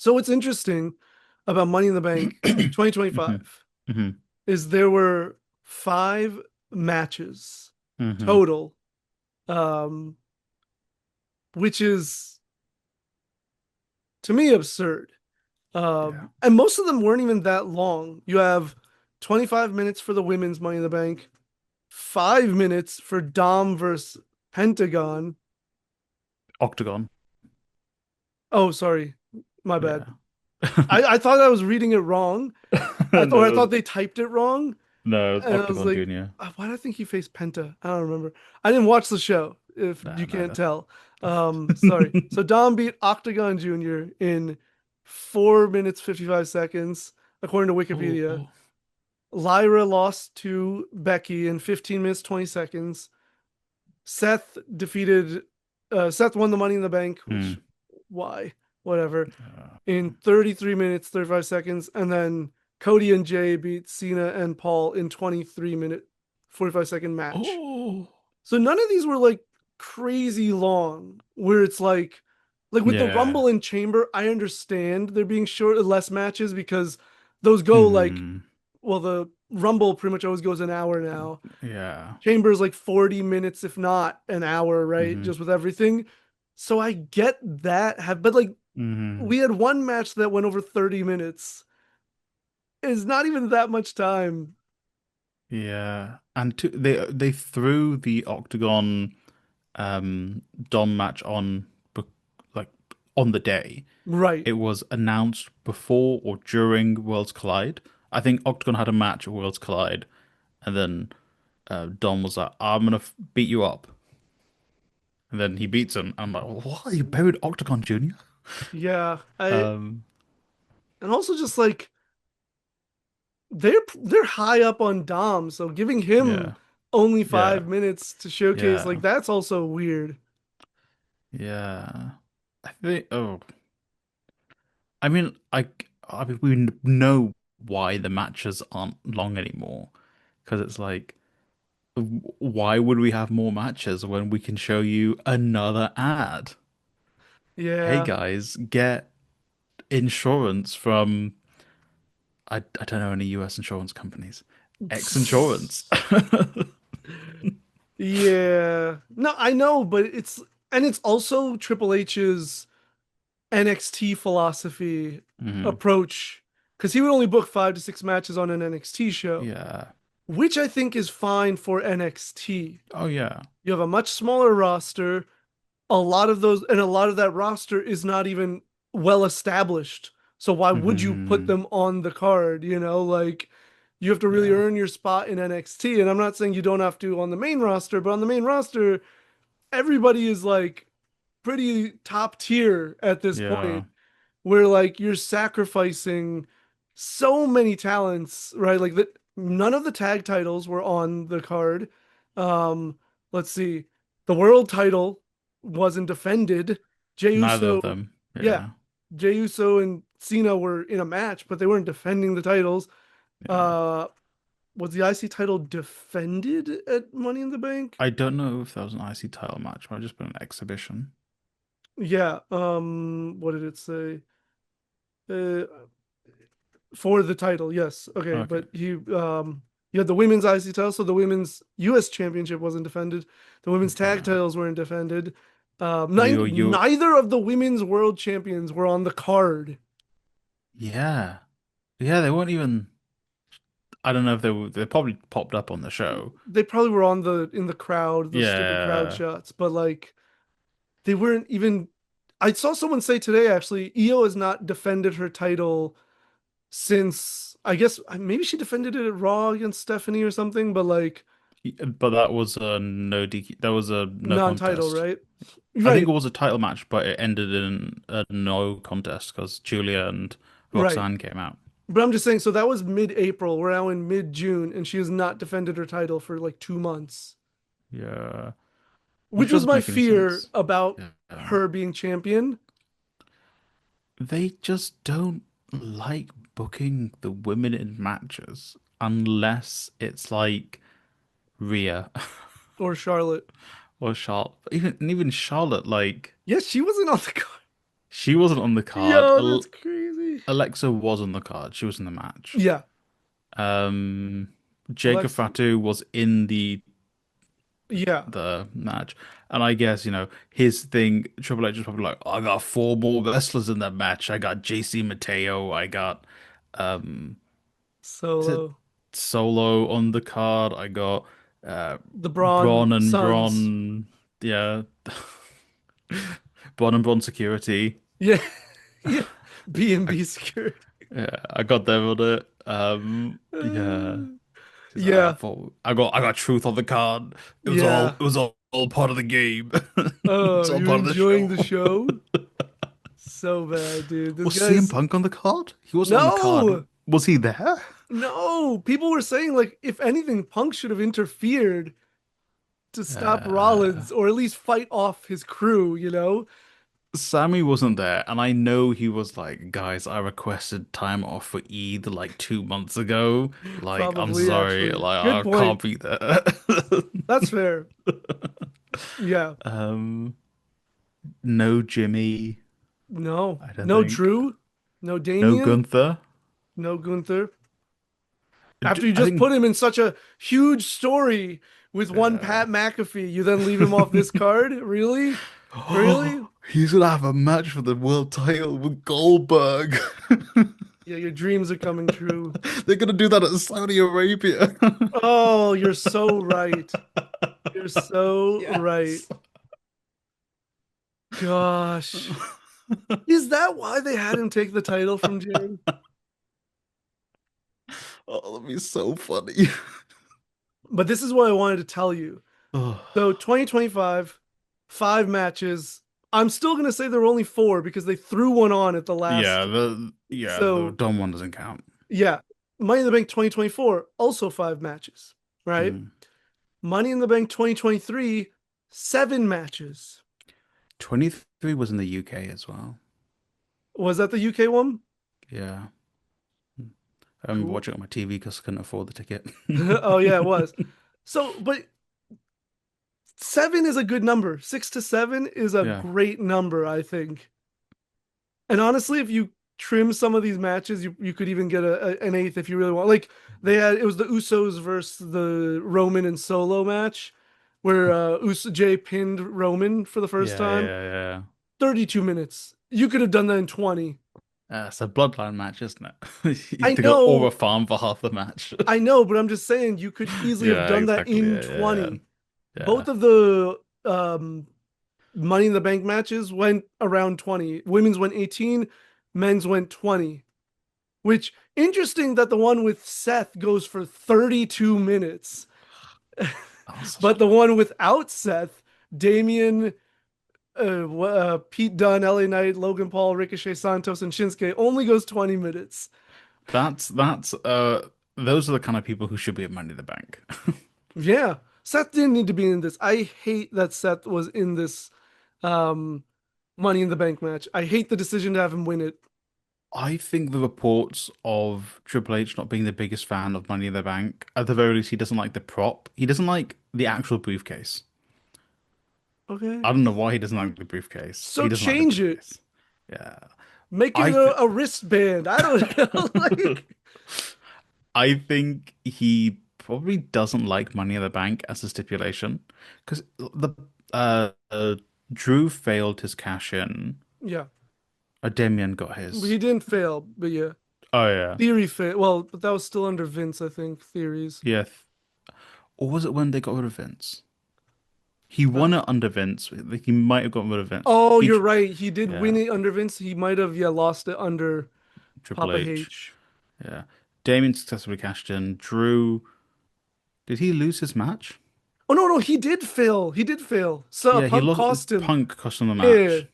So what's interesting about Money in the Bank hmm 2025 hmm is there were five matches hmm total, um, which is to me absurd. Yeah. And most of them weren't even that long. You have 25 minutes for the women's Money in the Bank, 5 minutes for Dom versus Pentagon. Octagon. Oh, sorry, my bad. Yeah. I thought I was reading it wrong. No, I it was, thought they typed it wrong. no, it was And I was Octagon like, Junior. why do I think he faced Penta? I don't remember. I didn't watch the show, if Nah, you can't neither. tell. Sorry. So Dom beat Octagon Jr. in 4 minutes 55 seconds, according to Wikipedia. Oh, Lyra lost to Becky in 15 minutes 20 seconds. Seth defeated Seth won the Money in the Bank, hmm. which why? Whatever. Uh, In 33 minutes 35 seconds, and then Cody and Jay beat Cena and Paul in 23-minute 45-second match. oh, So none of these were like crazy long, where it's like with the yeah. Rumble and Chamber, I understand there being short less matches because those go like, Hmm. well, the Rumble pretty much always goes an hour now. Yeah. Chambers like 40 minutes, if not an hour, right? Hmm Just with everything. So I get that, but like hmm we had one match that went over 30 minutes. It's not even that much time. Yeah. And they threw the Octagon Dom match on like on the day. Right. It was announced before or during Worlds Collide. I think Octagon had a match at Worlds Collide, and then Dom was like, "I'm gonna beat you up," and then he beats him. I'm like, "What? You buried Octagon Junior?" Yeah. I Um, and also just like they're high up on Dom, so giving him yeah, only yeah, 5 minutes to showcase like yeah, that's also weird. yeah. I think. Oh, I mean, I mean, we know why the matches aren't long anymore, because it's like, why would we have more matches when we can show you another ad? Hey Yeah. guys, get insurance from I don't know any US insurance companies. X Insurance. Yeah. No, I know, but it's also Triple H's NXT philosophy hmm approach because he would only book 5 to 6 matches on an NXT show, Yeah. which I think is fine for NXT. Oh yeah. You have a much smaller roster. A lot of that roster is not even well established. So why would you put hmm them on the card? Like you have to really Yeah. earn your spot in NXT. And I'm not saying you don't have to on the main roster, but on the main roster, everybody is like pretty top tier at this Yeah. point where like you're sacrificing so many talents, right? Like that none of the tag titles were on the card. Um, let's see. The world title wasn't defended. Jey Neither of Uso, them. yeah, Yeah. Jey Uso and Cena were in a match, but they weren't defending the titles. Yeah. Uh, was the IC title defended at Money in the Bank? I don't know if that was an IC title match, but I just put an exhibition. Yeah. What did it say? Uh, for the title, yes. Okay, Okay. but you had the women's IC title, so the women's US championship wasn't defended. The women's tag Yeah. titles weren't defended. You Neither of the women's world champions were on the card. yeah. Yeah, they weren't even I don't know if they probably popped up on the show. They probably were on the in the crowd, those stupid crowd Yeah. shots, but like they weren't even. I saw someone say today actually, Io has not defended her title since I guess maybe she defended it at Raw against Stephanie or something, but like But that was a no DQ. That was a no non-title, contest. right? I think Right, it was a title match, but it ended in a no contest because Julia and right. Roxanne came out. But I'm just saying, so that was mid-April. We're now in mid-June, and she has not defended her title for like 2 months, Yeah, which which was doesn't my make any fear sense. about Yeah. her being champion. They just don't like booking the women in matches unless it's like Rhea Or Charlotte. or Charlotte. Even Charlotte, like Yes, she wasn't on the card. she wasn't on the card. Yo, that's crazy. Alexa was on the card. She was in the match. Yeah, Um, Jacob Alexa. Fatu was in Yeah. the match, and I guess his thing. Triple H was probably like, I got four more wrestlers in that match. I got JC Mateo. I got um, is it Solo. Solo on the card. I got uh, The Braun Braun and Sons. Braun. Yeah, Braun and Braun Security. Yeah. Yeah. I, B&B Security. yeah, I got them on it. Yeah. He's like, Yeah. I got truth on the card. Yeah. All part of the game. It's Oh, all you're part of the enjoying show. the show? So bad, dude. This Was CM guy's Punk on the card? He wasn't on the card. no, Was he there? no. People were saying like, if anything, Punk should have interfered to stop Uh, Rollins or at least fight off his crew, you know? Sammy wasn't there, and I know he was like, guys, I requested time off for Eid like 2 months ago. Like, I'm Probably sorry, actually. like Good I point. can't be there. That's fair. Yeah. Um, no Jimmy, No. I don't No think. Drew. No No Damien. Gunther. No Gunther. After you I just think put him in such a huge story with one yeah. Pat McAfee, you then leave him off this card? Really? Really? He's gonna have a match for the world title with Goldberg. Yeah, your dreams are coming true. They're gonna do that at Saudi Arabia. Oh, you're so right. You're so right. Yes. Gosh. Is that why they had him take the title from Jay? Oh, that'd be so funny. But this is what I wanted to tell you. Oh, So 2025, 5 matches. I'm still gonna say there were only four because they threw one on at the last. the So dumb one doesn't count. yeah, Money in the Bank 2024 also 5 matches, right? Hmm. Money in the Bank 2023, 7 matches. 23 was in the UK as well. Was that the UK one? Yeah. I remember Cool. watching it on my TV because I couldn't afford the ticket. Oh yeah, it was. So, but 7 is a good number. 6 to 7 is a Yeah. great number, I think. And honestly, if you trim some of these matches, you could even get an eighth if you really want. Like they had, it was the Usos versus the Roman and Solo match, where Jay pinned Roman for the first Yeah, time. yeah, yeah. 32 minutes. You could have done that in 20. It's a bloodline match, isn't it? You have I to go over a know, farm for half the match. I know, but I'm just saying you could easily have Yeah, done that exactly. in Yeah, yeah, 20. yeah. Both of the Money in the Bank matches went around 20. Women's went 18, men's went 20. Which interesting that the one with Seth goes for 32 minutes, Oh, such a but the one without Seth, Damian, Pete Dunne, LA Knight, Logan Paul, Ricochet Santos, and Shinsuke only goes 20 minutes. that's those are the kind of people who should be at Money in the Bank. Yeah, Seth didn't need to be in this. I hate that Seth was in this um, Money in the Bank match. I hate the decision to have him win it. I think the reports of Triple H not being the biggest fan of Money in the Bank, at the very least, he doesn't like the prop. He doesn't like the actual briefcase. Okay, I don't know why he doesn't like the briefcase, but so he doesn't like the change it. briefcase. Yeah. Make it I th a wristband. I don't know. Like, I think he probably doesn't like Money in the Bank as a stipulation because the uh, uh Drew failed his cash in. yeah, Damian got his. he didn't fail, but yeah. Oh yeah. Theory failed. Well, but that was still under Vince, I think. Theories. Yeah. Or was it when they got rid of Vince? He Uh, won it under Vince. Like, he might have gotten rid of Vince. oh, He, you're right. He did win yeah, it under Vince. He might have, yeah, lost it under Triple Papa H. H. Yeah. Damien successfully cashed in. Drew, did he lose his match? Oh no, no, he did fail. He did fail. So Yeah, he Punk lost. cost him. Punk cost him the Yeah, match.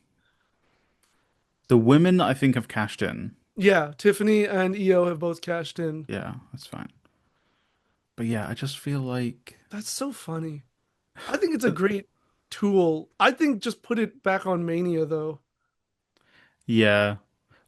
The women, I think, have cashed in. yeah. Tiffany and EO have both cashed in. Yeah, that's fine. But yeah, I just feel like, That's so funny. I think it's a great tool. I think just put it back on Mania though. yeah,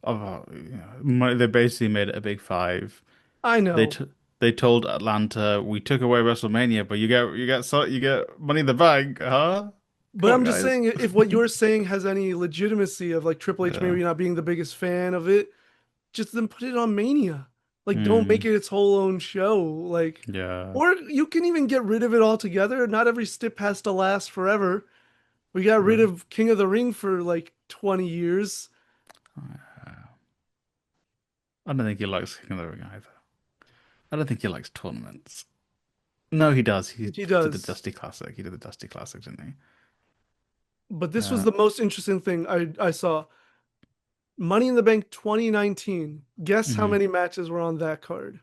they basically made it a big five. I They know. t they told Atlanta, we took away WrestleMania, but you get Money in the Bank, huh? But Come on, I'm just guys. saying, if what you're saying has any legitimacy of like Triple H Yeah. maybe not being the biggest fan of it, just then put it on Mania. Like, don't make Mm, it its whole own show. Like, yeah. or you can even get rid of it altogether. Not every stip has to last forever. We got rid True. of King of the Ring for like 20 years. I don't think he likes King of the Ring either. I don't think he likes tournaments. No, he does. He He did the does. Dusty Classic. He did the Dusty Classic, didn't he? But this was Yeah. the most interesting thing I saw. Money in the Bank 2019. Guess how Hmm. many matches were on that card?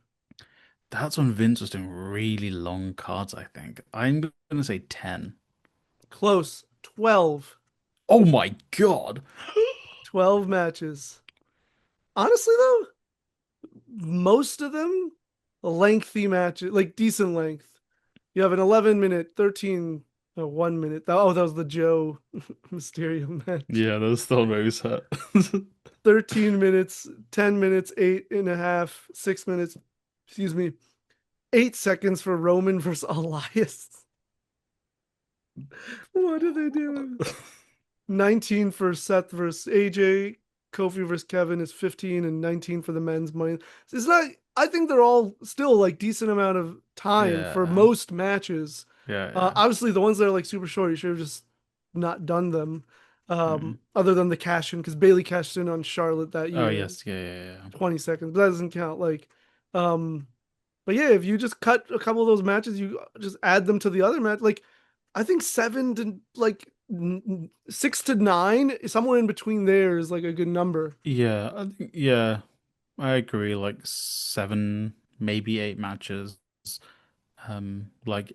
That's when Vince was doing really long cards, I think. I'm gonna say 10. Close. 12. Oh my God. 12 matches. Honestly, though, most of them lengthy matches, like decent length. You have an 11-minute, 13, 1 minute. Oh, that was the Joe Mysterio match. Yeah, those Thorn moves hurt. 13 minutes, 10 minutes, 8.5, 6 minutes, excuse me, 8 seconds for Roman versus Elias. What are they doing? 19 for Seth versus AJ. Kofi versus Kevin is 15 and 19 for the men's money. It's not, I think they're all still like decent amount of time for Yeah. most matches. Yeah, yeah. Obviously, the ones that are like super short, you should have just not done them. Mm. Other than the cash in, because Bailey cashed in on Charlotte that Oh year, yes, yeah, yeah, yeah. 20 seconds, but that doesn't count. Um, but yeah, if you just cut a couple of those matches, you just add them to the other match. Like, I think 6 to 9, somewhere in between there is like a good number. Yeah, yeah, I agree. Like 7, maybe 8 matches. Like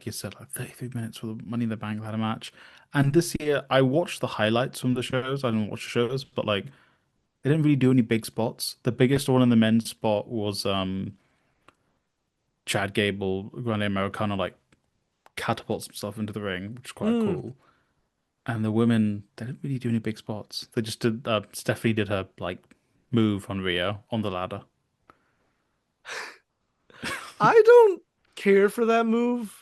you said, like 33 minutes for the Money in the Bank ladder match. And this year, I watched the highlights from the shows. I didn't watch the shows, but like they didn't really do any big spots. The biggest one in the men's spot was Chad Gable, Grande Americano, like catapults himself into the ring, which is quite Mm. cool. And the women, they didn't really do any big spots. They just did. Stephanie did her like move on Rio on the ladder. I don't care for that move.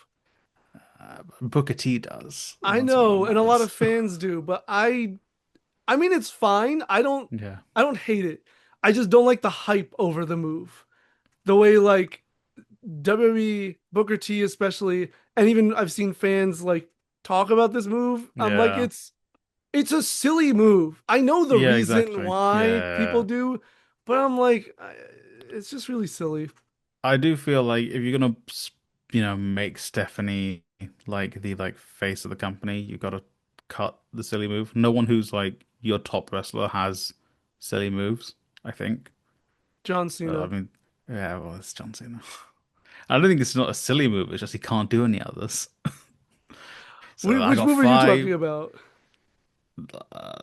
Booker T does, and I that's all that know, and a lot matters. of fans do, but I mean it's fine. Yeah, I don't hate it. I just don't like the hype over the move. The way like WWE Booker T especially, and even I've seen fans like talk about this move. I'm like, yeah, it's a silly move. I know the yeah, reason exactly. why people Yeah, do, but I'm like, it's just really silly. I do feel like if you're gonna, make Stephanie like the face of the company, you gotta cut the silly move. No one who's like your top wrestler has silly moves, I think. John So I Cena. mean, yeah, well, it's John Cena. I don't think it's not a silly move. It's just he can't do any others. So I Which got move are you talking five. about?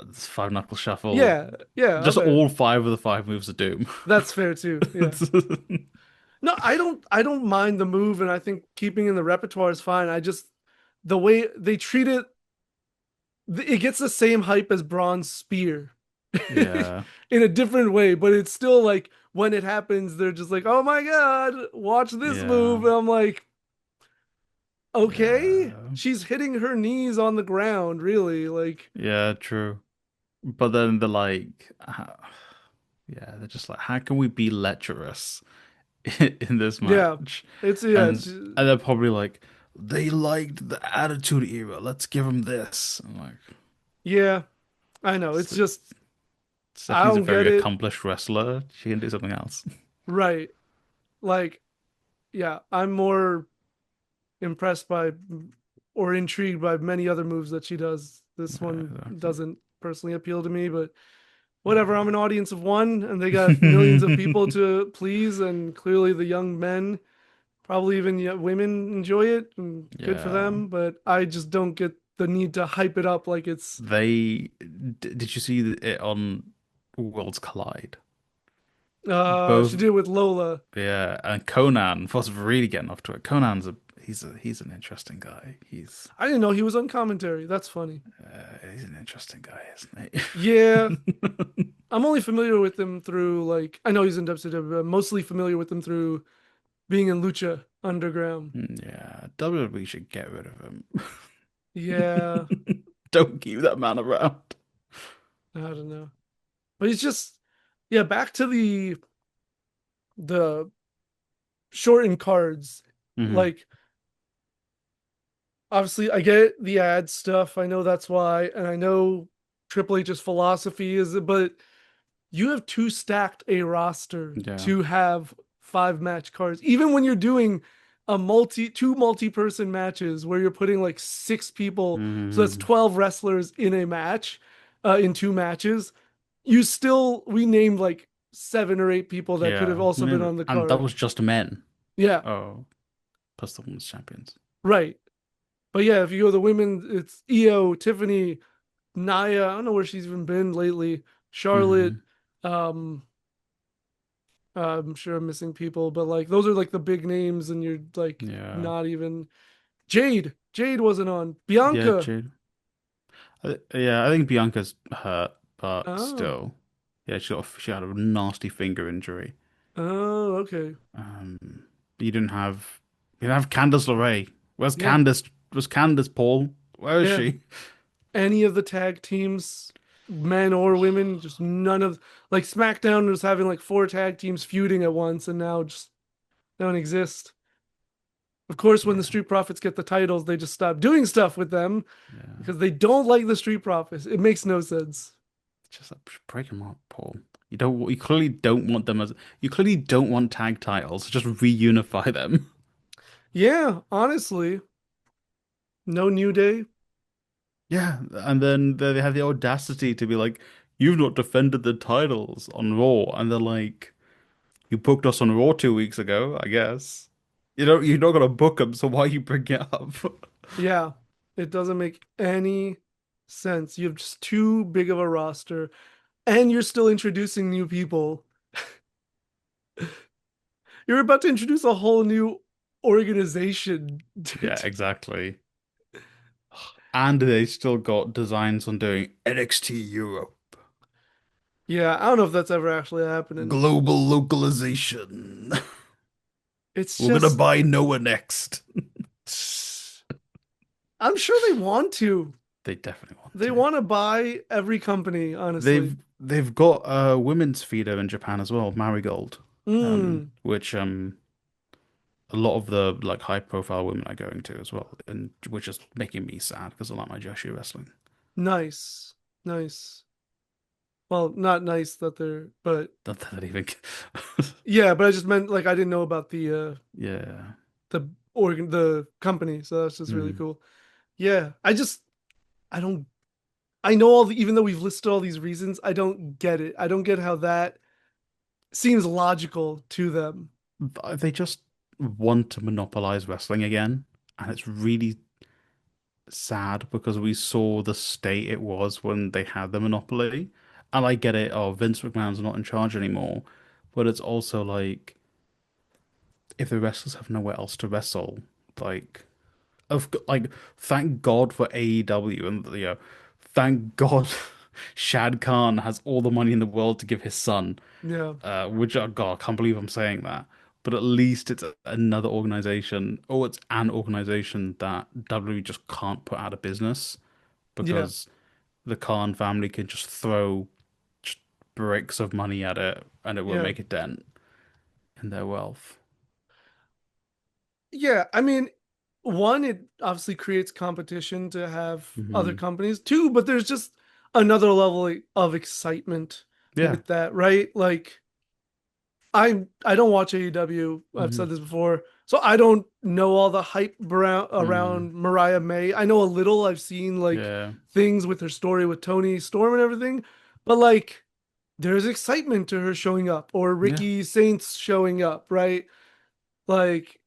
It's five knuckle shuffle. Yeah, yeah, Just okay. all five of the five moves of Doom. That's fair too. Yeah. No, I don't mind the move, and I think keeping in the repertoire is fine. I just the way they treat it, it gets the same hype as Braun's spear Yeah, in a different way, but it's still like when it happens, they're just like, "Oh my God, watch this yeah, move." And I'm like, "Okay." yeah, She's hitting her knees on the ground, really. Like, yeah. True. But then they're like, yeah, they're just like, how can we be lecherous in this yeah. match? It's And they're probably like, they liked the Attitude Era. Let's give them this. I'm like, yeah, I know. It's "Ste- just I Stephanie's a don't very get it. accomplished wrestler. She can do something else. Right. Like, yeah, I'm more impressed by or intrigued by many other moves that she does. This Yeah, one exactly. doesn't personally appeal to me, but whatever. I'm Yeah. an audience of one, and they got millions of people to please, and clearly the young men, probably even women, enjoy it, and good for Yeah. them. But I just don't get the need to hype it up like it's. Did you see it on Worlds Collide? She Both, did it with Lola. yeah, and Conan was really getting off to it. He's an interesting guy. I didn't know he was on commentary. That's funny. He's an interesting guy, isn't Yeah, he? I'm only familiar with him through like I know he's in WCW, but I'm mostly familiar with him through being in Lucha Underground. Yeah, WWE should get rid of him. Yeah, Don't keep that man around. I don't know. But he's just Yeah, back to the shortened cards. Hmm. Like obviously I get the ad stuff. I know that's why, and I know Triple H's philosophy is, but you have too stacked a roster Yeah. to have five match cards. Even when you're doing two multi-person matches where you're putting like six people, so that's Hmm. 12 wrestlers in a match, in two matches, we named like seven or eight people that could have Yeah. also been on the And that card. was just men. Yeah, Oh, plus the women's champions. right. But yeah, if you go to the women, it's Io, Tiffany, Naya. I don't know where she's even been lately. Charlotte. Hmm. Um, I'm sure I'm missing people, but like those are like the big names, and you're like Yeah. not even Jade. Jade wasn't on. Yeah, Bianca. Jade. Yeah, I think Bianca's hurt, but Oh, still. Yeah, she had a nasty finger injury. oh, okay. Um, you didn't have Candice LeRae. Where's Yeah, Candice? Where's Candice, Paul? Where is yeah. she? Any of the tag teams, men or women, just none of like SmackDown was having like four tag teams feuding at once, and now just don't exist. Of course, when the Yeah, Street Profits get the titles, they just stop doing stuff with them yeah. because they don't like the Street Profits. It makes no sense. Just break them up, Paul. You clearly don't want them as you clearly don't want tag titles. Just reunify them. Yeah, honestly, no New Day. Yeah, and then they have the audacity to be like, "You've not defended the titles on Raw," and they're like, "You booked us on Raw 2 weeks ago, I guess. You're not gonna book them, so why you bring it up?" Yeah, it doesn't make any sense. You have just too big of a roster, and you're still introducing new people. You're about to introduce a whole new organization. Yeah, exactly. And they still got designs on doing NXT Europe. Yeah, I don't know if that's ever actually happening. Global localization. It's We're gonna just, buy Noah next. I'm sure they want to. They definitely want They to. want to buy every company, honestly. They've got a women's feeder in Japan as well, Marigold, Mm, which a lot of the like high profile women are going to as well, and which is making me sad because I like my Joshi wrestling. nice. Nice. Well, not nice that they're, but Not that even. yeah, but I just meant like I didn't know about Yeah. the company, so that's just really Mm. cool. Yeah, I don't I know all the even though we've listed all these reasons, I don't get it. I don't get how that seems logical to them. They just want to monopolize wrestling again, and it's really sad because we saw the state it was when they had the monopoly. And I get it, oh, Vince McMahon's not in charge anymore, but it's also like if the wrestlers have nowhere else to wrestle, like like thank God for AEW and thank God Shad Khan has all the money in the world to give his son. Yeah. Which God, I can't believe I'm saying that. But at least it's another organization, or it's an organization that WWE just can't put out of business Yeah. because the Khan family can just throw just bricks of money at it and it won't Yeah. make a dent in their wealth. Yeah, I mean, one, it obviously creates competition to have other Hmm. companies. Two, but there's just another level of excitement Yeah. with that, right? Like I don't watch AEW. I've Hmm. said this before. So I don't know all the hype Hmm. around Mariah May. I know a little. I've seen like Yeah. things with her story with Tony Storm and everything. But like there's excitement to her showing up or Yeah. Ricky Saints showing up, right? Like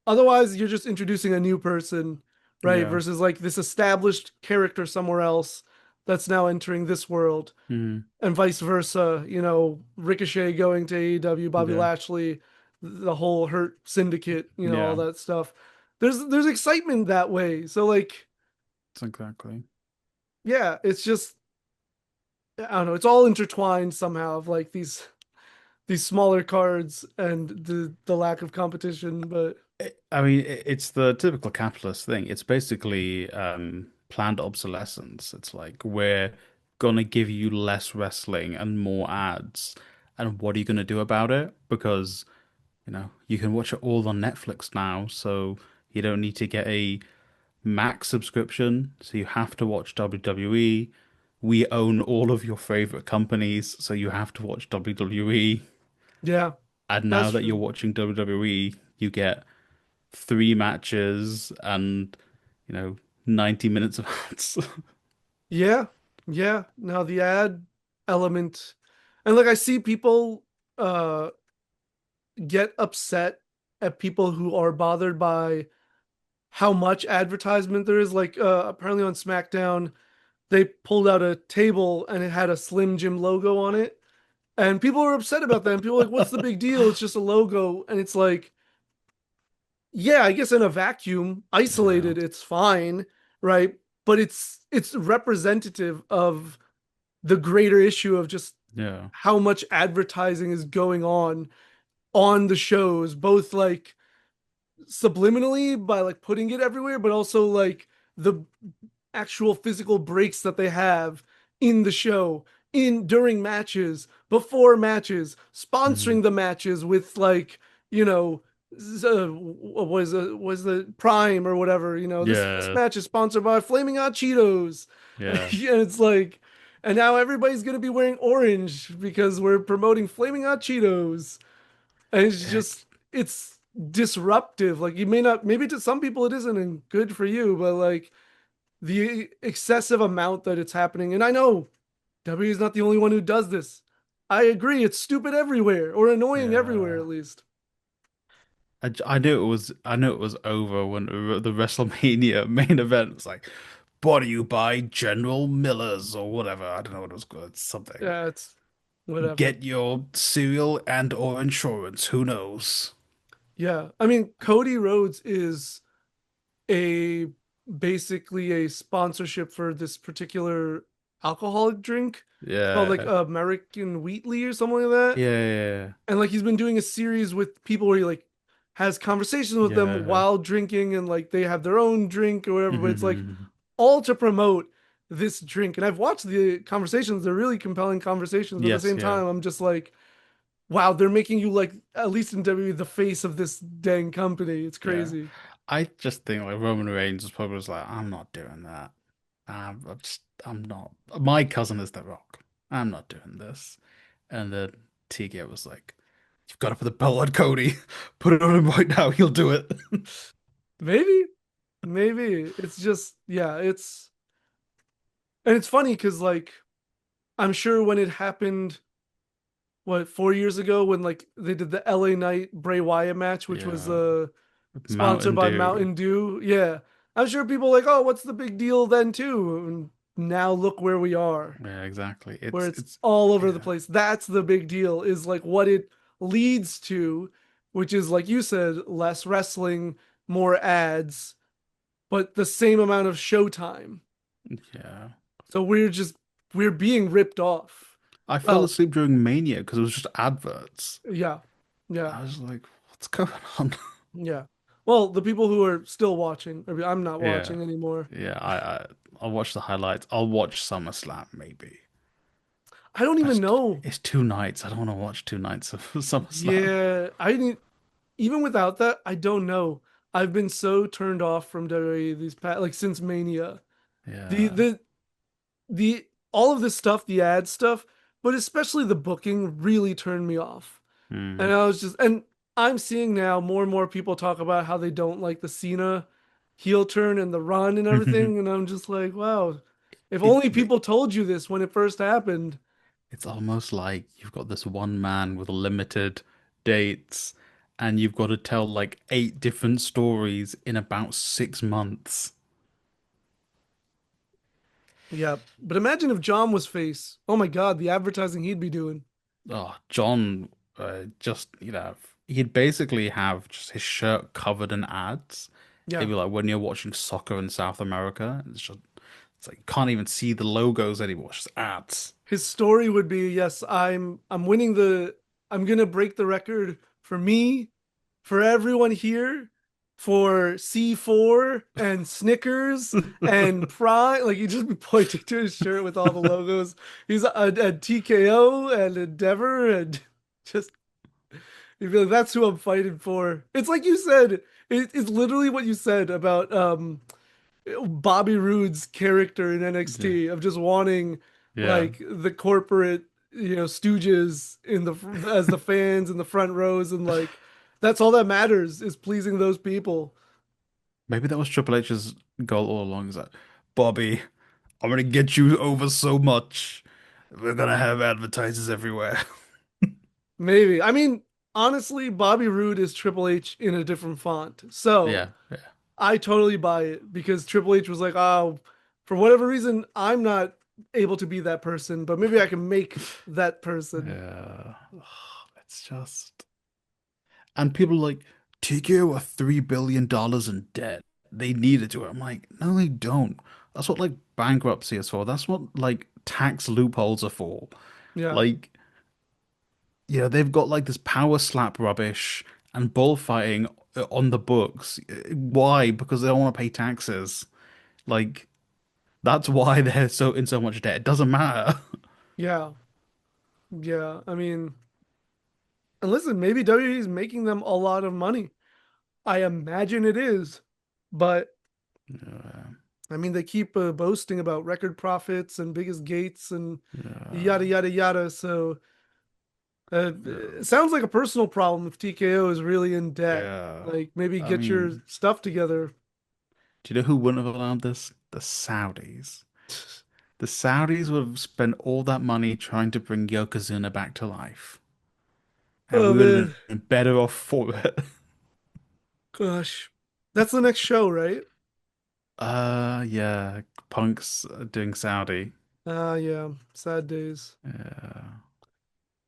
otherwise, you're just introducing a new person, right? Yeah. Versus like this established character somewhere else that's now entering this world, Hmm. and vice versa. Ricochet going to AEW, Bobby Yeah. Lashley, the whole Hurt Syndicate, all Yeah. that stuff. There's excitement that way. So like, That's exactly. yeah, it's just I don't know. It's all intertwined somehow of like these smaller cards and the lack of competition, but I mean, it's the typical capitalist thing. It's basically planned obsolescence. It's like we're gonna give you less wrestling and more ads. And what are you gonna do about it? Because, you can watch it all on Netflix now, so you don't need to get a Max subscription, so you have to watch WWE. We own all of your favorite companies, so you have to watch WWE. Yeah, And that's now that you're true. watching WWE, you get three matches and, you know, 90 minutes of ads. Yeah, yeah. Now the ad element, and like I see people uh get upset at people who are bothered by how much advertisement there is. Like apparently on SmackDown, they pulled out a table and it had a Slim Jim logo on it. And people were upset about that. And people were like, what's the big deal? It's just a logo. And it's like, yeah, I guess in a vacuum, Yeah, isolated, it's fine, right? But it's representative of the greater issue of just yeah. how much advertising is going on the shows, both like subliminally by like putting it everywhere, but also like the actual physical breaks that they have in the show, in during matches, before matches, Mhm. sponsoring the matches with like, you know, was the Prime or whatever, this Yeah, match is sponsored by Flaming Hot Cheetos. And yeah. it's like, and now everybody's gonna be wearing orange because we're promoting Flaming Hot Cheetos. And it's It, just it's disruptive. Like you may not, maybe to some people it isn't and good for you, but like the excessive amount that it's happening. And I know W is not the only one who does this. I agree, it's stupid everywhere or annoying everywhere yeah. at least. I knew it was over when the WrestleMania main event was like, brought to you by General Miller's or whatever. I don't know what it was called. Something. Yeah, it's whatever. Get your cereal and or insurance. Who knows? Yeah. I mean, Cody Rhodes is a basically a sponsorship for this particular alcoholic drink. It's called like Yeah. American Wheatley or something like that. Yeah. And like he's been doing a series with people where he like has conversations with them Yeah. while drinking and like they have their own drink or whatever, but it's like Mhm. all to promote this drink. And I've watched the conversations, they're really compelling conversations, but at the Yes, same yeah. time I'm just like, wow, they're making you like at least in WWE the face of this dang company. It's Yeah. crazy. I just think like Roman Reigns was probably just like, I'm not doing that. I'm not. My cousin is The Rock. I'm not doing this. And then TK was like, you've got to put the belt on Cody. Put it on him right now. He'll do it. Maybe, maybe it's just yeah, it's and it's funny because like I'm sure when it happened, what 4 years ago when like they did the LA Knight Bray Wyatt match, which was Yeah. sponsored Mountain by Dew. Mountain Dew. Yeah, I'm sure people are like, oh, what's the big deal then too? And now look where we are, Yeah, exactly. where It's it's it's all over the yeah. place. That's the big deal, is like what it leads to, which is like you said, less wrestling, more ads, but the same amount of showtime. Yeah. So we're being ripped off. I fell Well, asleep during Mania because it was just adverts. yeah, yeah, I was like, what's going on? yeah. Well, the people who are still watching, I'm not Yeah. watching anymore. Yeah, I'll watch the highlights. I'll watch SummerSlam maybe. I don't But even know. it's two nights. I don't want to watch two nights of SummerSlam. Yeah, I didn't. Even without that, I don't know. I've been so turned off from WWE these past, like since Mania. The Yeah. the the all of this stuff, the ad stuff, but especially the booking really turned me off. And Hmm. I was just, and I'm seeing now more and more people talk about how they don't like the Cena heel turn and the run and everything. And I'm just like, wow, if It only people told you this when it first happened. it's almost like you've got this one man with limited dates, and you've got to tell like eight different stories in about 6 months. Yeah. But imagine if John was face. Oh my God, the advertising he'd be doing. Oh, John, just he'd basically have just his shirt covered in ads. It'd Yeah. be like when you're watching soccer in South America, it's like you can't even see the logos anymore, it's just ads. His story would be, yes, I'm winning I'm gonna break the record for me, for everyone here. for C4 and Snickers and Prime. Like he'd just be pointing to his shirt with all the logos. He's at TKO and Endeavor and just you feel like that's who I'm fighting for. It's like you said, it's literally what you said about Bobby Roode's character in Yeah. NXT of just wanting Yeah. like the corporate, stooges in the as the fans in the front rows and like that's all that matters is pleasing those people. Maybe that was Triple H's goal all along. Is that Bobby, I'm gonna get you over so much. We're gonna have advertisers everywhere. Maybe. I mean, honestly, Bobby Roode is Triple H in a different font. So Yeah, yeah, I totally buy it because Triple H was like, oh, for whatever reason, I'm not able to be that person, but maybe I can make that person. yeah. It's just, and people like TKO are $3 billion in debt. They needed to. I'm like, no, they don't. That's what like bankruptcy is for. That's what like tax loopholes are for. Yeah. Like, yeah, they've got like this power slap rubbish and bullfighting on the books. Why? Because they don't want to pay taxes. Like, that's why they're so in so much debt. It doesn't matter. Yeah. Yeah. I mean, and listen, maybe WWE is making them a lot of money. I imagine it is, but Yeah, I mean, they keep boasting about record profits and biggest gates and yeah, yada, yada, yada. So yeah. it sounds like a personal problem if TKO is really in debt. Yeah. Like maybe I get your mean, stuff together. do you know who wouldn't have allowed this? The Saudis. The Saudis would have spent all that money trying to bring Yokozuna back to life, and Oh we would have man, been better off for it. gosh, that's the next show, right? Yeah, Punk's doing Saudi. Ah, yeah, sad days. Yeah,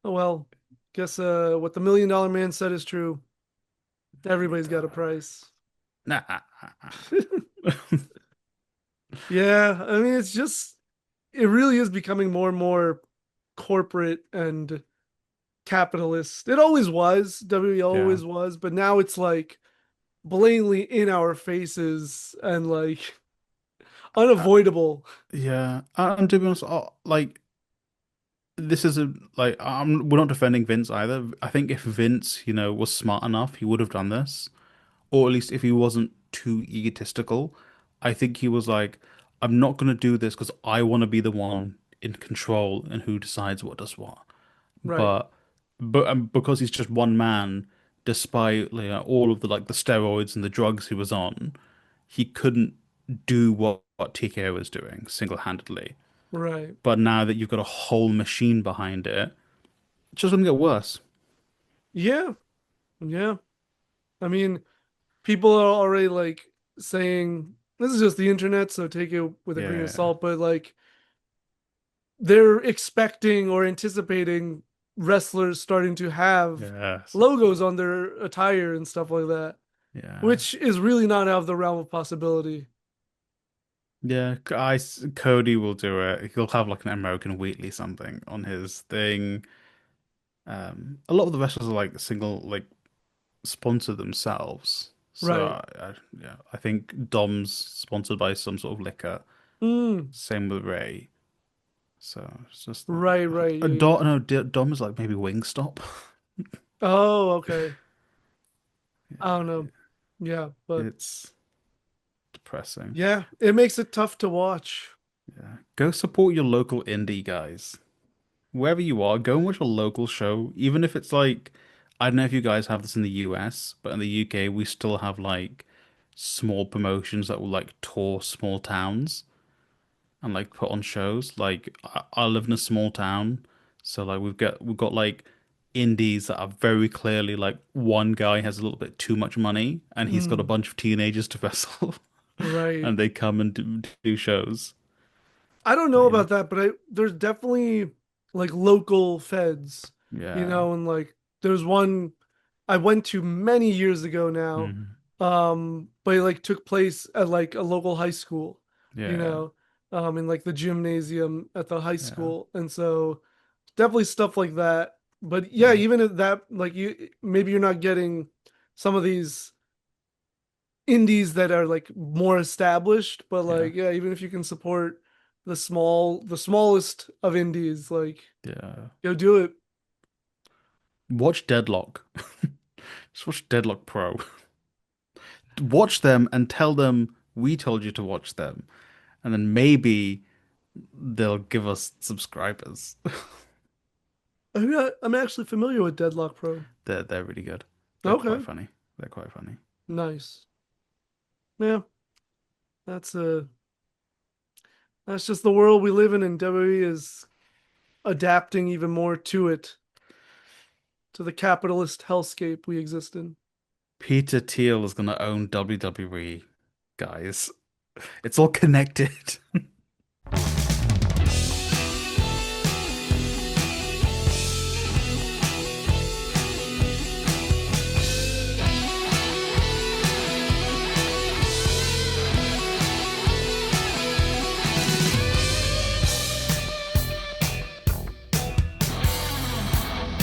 Oh well, guess what the $1 million man said is true. million Everybody's got a dollar. price. Nah. Yeah, I mean it's just it really is becoming more and more corporate and capitalist. It always was, WWE Yeah. always was, but now it's like blatantly in our faces and like Uh, unavoidable. yeah. And to be honest, like this is a like we're not defending Vince either. I think if Vince, was smart enough, he would have done this. Or at least if he wasn't too egotistical, I think he was like, I'm not going to do this because I want to be the one in control and who decides what does what. Right, But because he's just one man, despite all of the like the steroids and the drugs he was on, he couldn't do what TKO was doing single-handedly. right. But now that you've got a whole machine behind it, it's just going to get worse. Yeah, yeah. I mean, people are already like saying this is just the internet, so take it with a grain of Yeah. salt, but like they're expecting or anticipating wrestlers starting to have Yes. logos on their attire and stuff like that, Yeah. which is really not out of the realm of possibility. Yeah, Cody will do it. He'll have like an American Wheatley something on his thing. A lot of the wrestlers are like single, like sponsor themselves. So Right. yeah, I think Dom's sponsored by some sort of liquor. Mm, Same with Ray. So it's just like right, right. a Yeah, yeah. Dom. No, Dom is like maybe Wingstop. Oh, okay. I don't Yeah, know. Yeah, but it's depressing. yeah, it makes it tough to watch. Yeah, go support your local indie guys. Wherever you are, go and watch a local show, even if it's like, I don't know if you guys have this in the US, but in the UK, we still have like small promotions that will like tour small towns and like put on shows. Like I live in a small town, so like we've got like indies that are very clearly like one guy has a little bit too much money and he's got a Mm, bunch of teenagers to wrestle right. and they come and do shows. I don't But know yeah, about that, but there's definitely like local feds, yeah, and like there's one I went to many years ago now, mhm, but it like took place at like a local high school, you yeah, know, in like the gymnasium at the high yeah, school, and so definitely stuff like that. But yeah, yeah. even at that, like maybe you're not getting some of these indies that are like more established, but Yeah. like yeah, even if you can support the smallest of indies, like Yeah. go do it. Watch Deadlock. Just watch Deadlock Pro. Watch them and tell them we told you to watch them. And then maybe they'll give us subscribers. I'm actually familiar with Deadlock Pro. They're really good. They're quite Okay, funny. They're quite funny. nice. Yeah, that's a that's just the world we live in, and WWE is adapting even more to it, to the capitalist hellscape we exist in. Peter Thiel is gonna own WWE, guys. It's all connected.